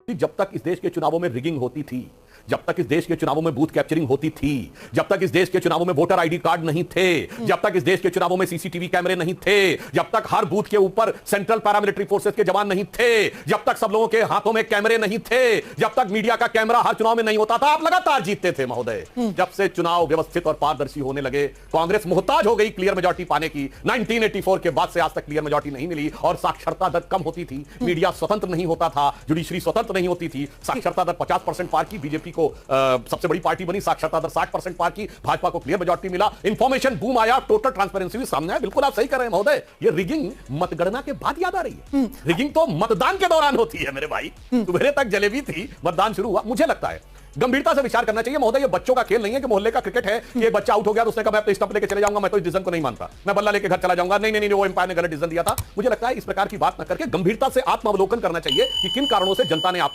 जब तक इस देश के चुनावों में रिगिंग होती थी, जब तक इस देश के चुनावों में बूथ कैप्चरिंग होती थी, जब तक इस देश के चुनावों में वोटर आईडी कार्ड नहीं थे, जब तक इस देश के चुनावों में सीसीटीवी कैमरे नहीं थे, जब तक हर बूथ के ऊपर सेंट्रल पैरामिलिट्री फोर्सेस के जवान नहीं थे, जब तक सब लोगों के हाथों में कैमरे नहीं थे, जब तक मीडिया का कैमरा हर चुनाव में नहीं होता था, आप लगातार जीतते थे महोदय। जब से चुनाव व्यवस्थित और पारदर्शी होने लगे, कांग्रेस मुहताज हो गई क्लियर मेजॉरिटी पाने की। 1984 के बाद से आज तक क्लियर मेजॉरिटी नहीं मिली और साक्षरता दर कम होती थी, मीडिया स्वतंत्र नहीं होता था, जुडिशरी स्वतंत्र नहीं होती थी, साक्षरता दर 50% पार की, बीजेपी को सबसे बड़ी पार्टी बनी, साक्षरता दर 60% पार की, भाजपा को क्लियर मेजॉरिटी मिला, इंफॉर्मेशन बूम आया, टोटल ट्रांसपेरेंसी भी सामने आया। बिल्कुल आप सही कर रहे हैं महोदय, ये रिगिंग मतगणना के बाद याद आ रही है। रिगिंग तो मतदान के दौरान होती है मेरे भाई, सुबह तक जलेबी थी, मतदान शुरू हुआ। मुझे लगता है गंभीरता से विचार करना चाहिए महोदय, ये बच्चों का खेल नहीं है कि मोहल्ले का क्रिकेट है कि एक बच्चा आउट हो गया तो उसने कहा मैं तो स्टंप लेके चले जाऊंगा, मैं तो इस डिसीजन को नहीं मानता, मैं बल्ला लेके घर चला जाऊंगा, नहीं नहीं नहीं वो एम्पायर ने गलत डिसीजन दिया था। मुझे लगता है इस प्रकार की बात न करके गंभीरता से आत्मावलोकन करना चाहिए कि किन कारणों से जनता ने